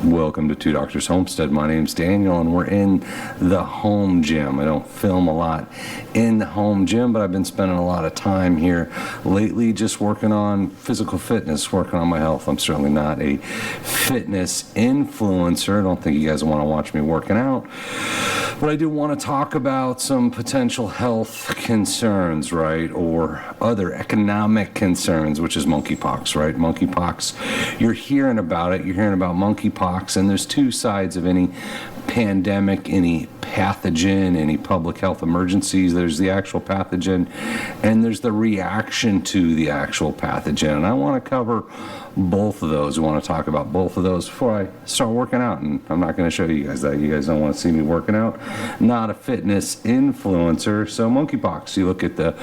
Welcome to Two Doctors Homestead. My name's Daniel, and we're in the home gym. I don't film a lot in the home gym, but I've been spending a lot of time here lately just working on physical fitness, working on my health. I'm certainly not a fitness influencer. I don't think you guys want to watch me working out. But I do want to talk about some potential health concerns, right, or other economic concerns, which is monkeypox, right? Monkeypox, you're hearing about it. You're hearing about monkeypox, and there's two sides of any pandemic, any pathogen, any public health emergencies. There's the actual pathogen, and there's the reaction to the actual pathogen. And I want to cover both of those. We want to talk about both of those before I start working out. And I'm not going to show you guys that. You guys don't want to see me working out. Not a fitness influencer. So monkeypox, you look at the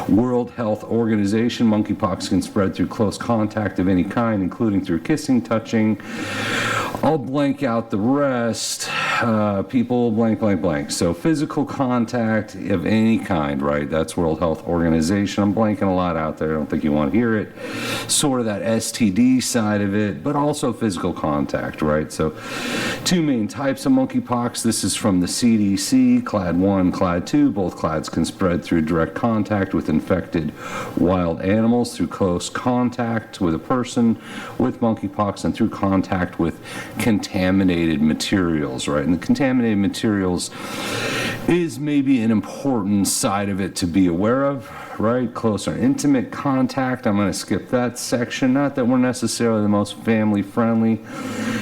World Health Organization, monkeypox can spread through close contact of any kind, including through kissing, touching. I'll blank out the rest. People blank, blank, blank. So physical contact of any kind, right? That's World Health Organization. I'm blanking a lot out there. I don't think you want to hear it. Sort of that STD side of it, but also physical contact, right? So two main types of monkeypox. This is from the CDC, clade 1, clade 2. Both clades can spread through direct contact with infected wild animals, through close contact with a person with monkeypox, and through contact with contaminated materials, right? And the contaminated materials is maybe an important side of it to be aware of, right? Close or intimate contact. I'm going to skip that section. Not that we're necessarily the most family friendly.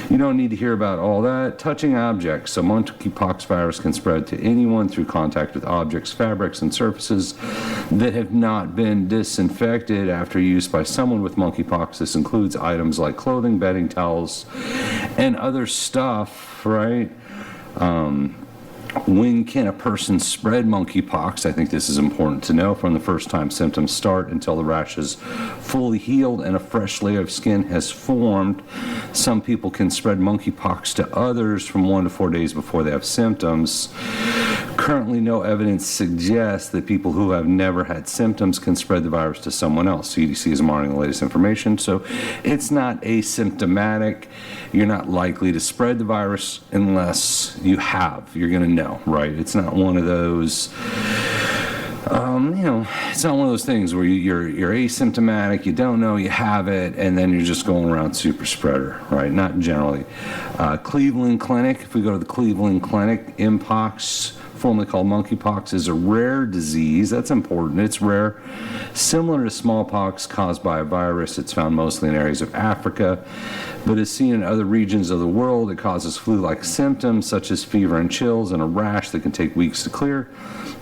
You don't need to hear about all that. Touching objects. So monkeypox virus can spread to anyone through contact with objects, fabrics, and surfaces that have not been disinfected after use by someone with monkeypox. This includes items like clothing, bedding, towels, and other stuff, right? When can a person spread monkeypox? I think this is important to know. From the first time symptoms start until the rash is fully healed and a fresh layer of skin has formed. Some people can spread monkeypox to others from 1 to 4 days before they have symptoms. Currently, no evidence suggests that people who have never had symptoms can spread the virus to someone else. CDC is monitoring the latest information, so it's not asymptomatic. You're not likely to spread the virus unless you have. You're going to know, right? It's not one of those, it's not one of those things where you're asymptomatic, you don't know you have it, and then you're just going around super spreader, right? Not generally. Cleveland Clinic, if we go to the Cleveland Clinic, Mpox, formerly called monkeypox, is a rare disease. That's important. It's rare. Similar to smallpox caused by a virus, it's found mostly in areas of Africa, but is seen in other regions of the world. It causes flu-like symptoms such as fever and chills and a rash that can take weeks to clear.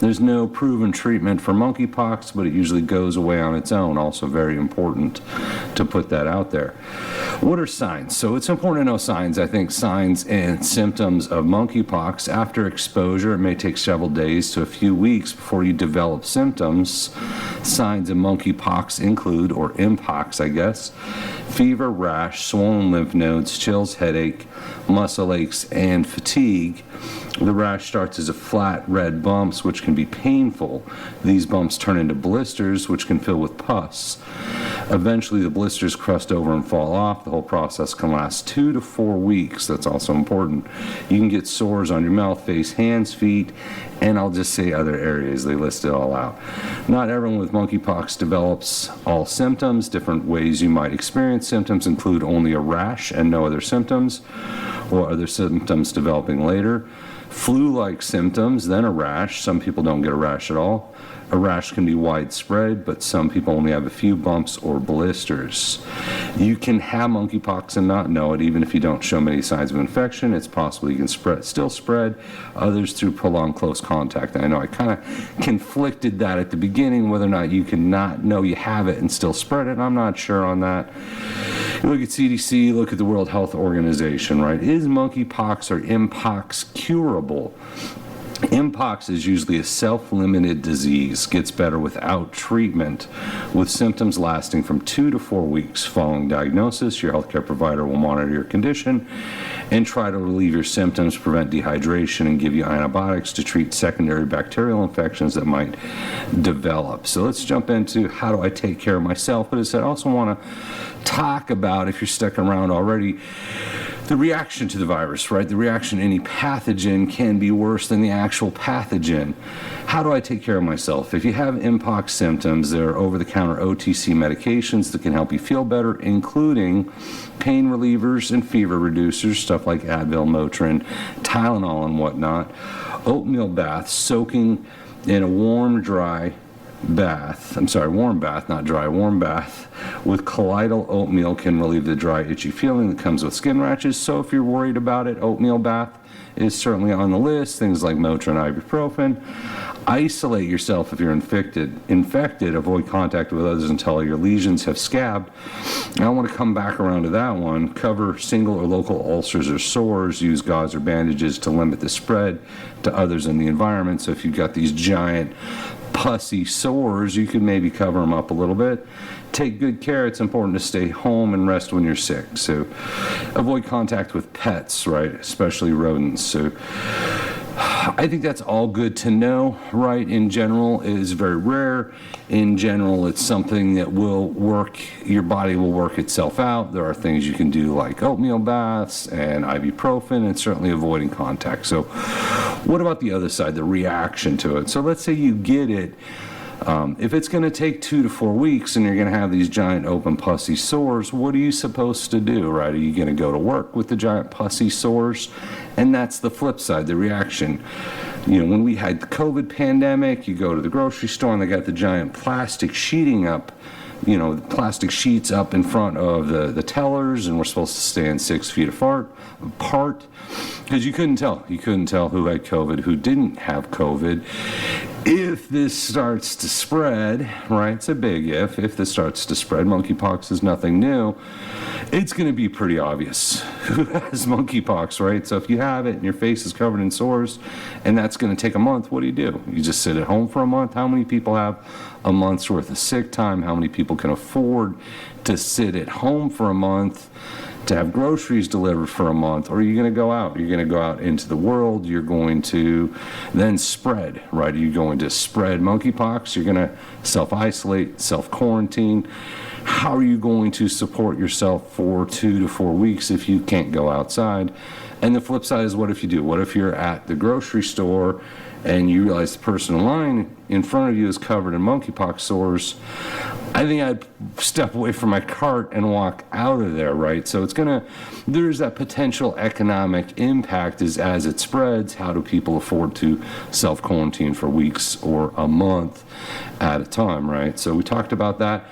There's no proven treatment for monkeypox, but it usually goes away on its own. Also very important to put that out there. What are signs? So it's important to know signs. I think signs and symptoms of monkeypox. After exposure, it may take several days to a few weeks before you develop symptoms. Signs of monkeypox include, or mpox, I guess, fever, rash, swollen lymph nodes, chills, headache, muscle aches, and fatigue. The rash starts as a flat red bumps, which can be painful. These bumps turn into blisters, which can fill with pus. Eventually, the blisters crust over and fall off. The whole process can last 2 to 4 weeks. That's also important. You can get sores on your mouth, face, hands, feet, and I'll just say other areas. They list it all out. Not everyone with monkeypox develops all symptoms. Different ways you might experience symptoms include only a rash and no other symptoms, or other symptoms developing later. Flu-like symptoms, then a rash. Some people don't get a rash at all. A rash can be widespread, but some people only have a few bumps or blisters. You can have monkeypox and not know it, even if you don't show many signs of infection. It's possible you can still spread others through prolonged close contact. I know I kind of conflicted that at the beginning, whether or not you can not know you have it and still spread it. I'm not sure on that. You look at CDC, look at the World Health Organization, right? Is monkeypox or mpox curable? Mpox is usually a self-limited disease, gets better without treatment, with symptoms lasting from 2 to 4 weeks. Following diagnosis, your healthcare provider will monitor your condition and try to relieve your symptoms, prevent dehydration, and give you antibiotics to treat secondary bacterial infections that might develop. So let's jump into how do I take care of myself. But as I said, I also want to talk about, if you're sticking around already, the reaction to the virus, right? The reaction to any pathogen can be worse than the actual pathogen. How do I take care of myself? If you have Mpox symptoms, there are over-the-counter OTC medications that can help you feel better, including pain relievers and fever reducers, stuff like Advil, Motrin, Tylenol, and whatnot. Oatmeal baths, soaking in a warm bath, not dry, warm bath with colloidal oatmeal can relieve the dry, itchy feeling that comes with skin rashes. So if you're worried about it, oatmeal bath is certainly on the list. Things like Motrin, ibuprofen. Isolate yourself if you're infected. Avoid contact with others until your lesions have scabbed. I want to come back around to that one. Cover single or local ulcers or sores. Use gauze or bandages to limit the spread to others in the environment. So if you've got these giant pussy sores, you could maybe cover them up a little bit. Take good care. It's important to stay home and rest when you're sick. So avoid contact with pets, right? Especially rodents. So I think that's all good to know, right? In general, it is very rare. In general, it's something that will work. Your body will work itself out. There are things you can do like oatmeal baths and ibuprofen, and certainly avoiding contact. So what about the other side, the reaction to it? So let's say you get it. If it's going to take 2 to 4 weeks and you're going to have these giant open pussy sores, what are you supposed to do, right? Are you going to go to work with the giant pussy sores? And that's the flip side, the reaction. You know, when we had the COVID pandemic, you go to the grocery store and they got the giant plastic sheeting up, you know, the plastic sheets up in front of the tellers, and we're supposed to stand 6 feet apart because you couldn't tell who had COVID, who didn't have COVID. If this starts to spread, right, it's a big if this starts to spread, monkeypox is nothing new, it's going to be pretty obvious who has monkeypox, right? So if you have it and your face is covered in sores and that's going to take a month, what do? You just sit at home for a month? How many people have a month's worth of sick time? How many people can afford to sit at home for a month, to have groceries delivered for a month? Or are you going to go out? You're going to go out into the world. You're going to then spread, right? Are you going to spread monkeypox? You're going to self-isolate, self-quarantine. How are you going to support yourself for 2 to 4 weeks if you can't go outside? And the flip side is, what if you do? What if you're at the grocery store and you realize the person in line in front of you is covered in monkeypox sores? I think I'd step away from my cart and walk out of there, right? So there's that potential economic impact as it spreads. How do people afford to self-quarantine for weeks or a month at a time, right? So we talked about that.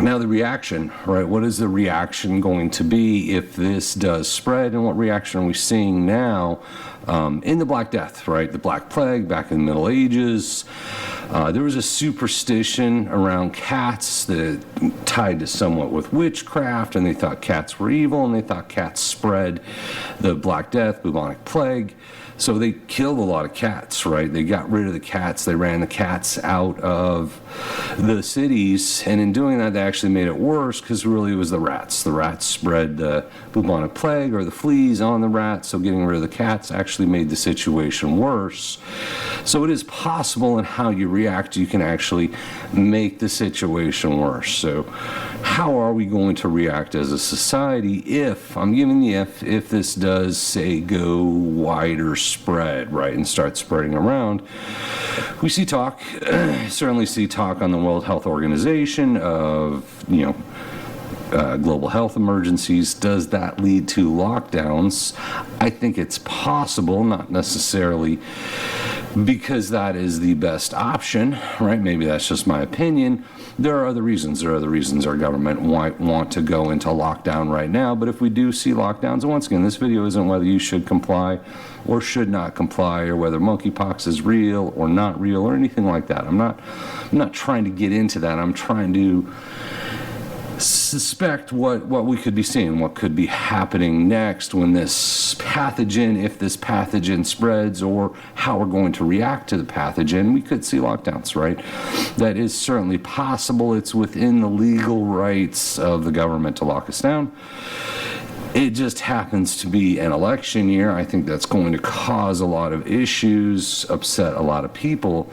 Now the reaction, right? What is the reaction going to be if this does spread, and what reaction are we seeing now in the Black Death, right? The Black Plague back in the Middle Ages. There was a superstition around cats that tied to somewhat with witchcraft, and they thought cats were evil, and they thought cats spread the Black Death, bubonic plague. So they killed a lot of cats, right? They got rid of the cats. They ran the cats out of the cities. And in doing that, they actually made it worse because really it was the rats. The rats spread the bubonic plague or the fleas on the rats. So getting rid of the cats actually made the situation worse. So it is possible in how you react, you can actually make the situation worse. So how are we going to react as a society if, I'm giving the if this does, say, go wider spread, right, and start spreading around? We see talk, certainly see talk on the World Health Organization of, global health emergencies. Does that lead to lockdowns? I think it's possible, not necessarily because that is the best option, right? Maybe that's just my opinion. There are other reasons. There are other reasons our government might want to go into lockdown right now. But if we do see lockdowns, and once again, this video isn't whether you should comply or should not comply, or whether monkeypox is real or not real or anything like that. I'm not trying to get into that. I'm trying to suspect what we could be seeing, what could be happening next when this pathogen, if this pathogen spreads, or how we're going to react to the pathogen. We could see lockdowns, right? That is certainly possible. It's within the legal rights of the government to lock us down. It just happens to be an election year. I think that's going to cause a lot of issues, upset a lot of people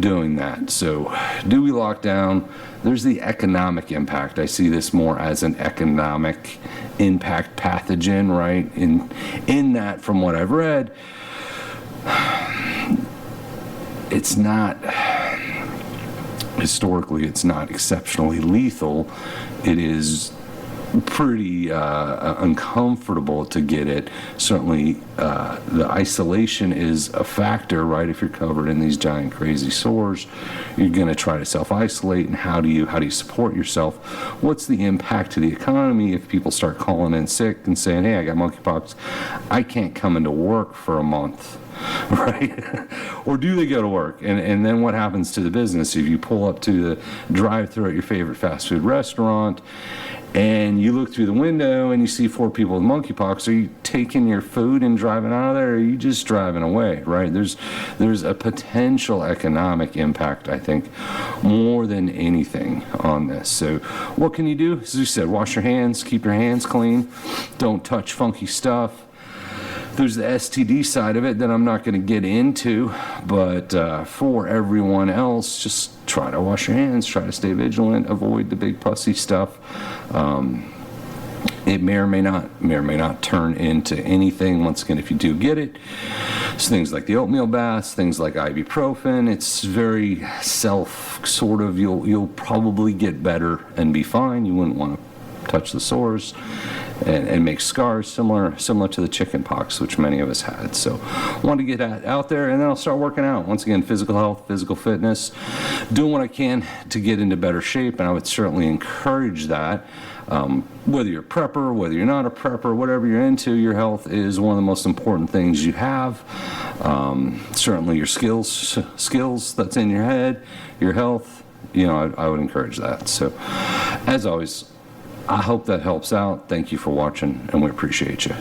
doing that. So do we lock down? There's the economic impact. I see this more as an economic impact pathogen, right? In that, from what I've read, it's not, historically, it's not exceptionally lethal. It is pretty uncomfortable to get it. Certainly, the isolation is a factor, right? If you're covered in these giant crazy sores, you're going to try to self-isolate. And how do you support yourself? What's the impact to the economy if people start calling in sick and saying, "Hey, I got monkeypox. I can't come into work for a month." Right? Or do they go to work? And then what happens to the business if you pull up to the drive-thru at your favorite fast food restaurant and you look through the window and you see 4 people with monkeypox? Are you taking your food and driving out of there, or are you just driving away, right? There's a potential economic impact, I think, more than anything on this. So what can you do? As you said, wash your hands, keep your hands clean, don't touch funky stuff. There's the STD side of it that I'm not going to get into, but for everyone else, just try to wash your hands, try to stay vigilant, avoid the big pussy stuff. It may or may not turn into anything. Once again, if you do get it, it's things like the oatmeal baths, things like ibuprofen. It's very sort of, you'll probably get better and be fine. You wouldn't want to touch the sores and make scars similar to the chicken pox, which many of us had. So I wanted to get that out there, and then I'll start working out. Once again, physical health, physical fitness, doing what I can to get into better shape, and I would certainly encourage that. Whether you're a prepper, whether you're not a prepper, whatever you're into, your health is one of the most important things you have. Certainly your skills that's in your head, your health, I would encourage that. So as always, I hope that helps out. Thank you for watching, and we appreciate you.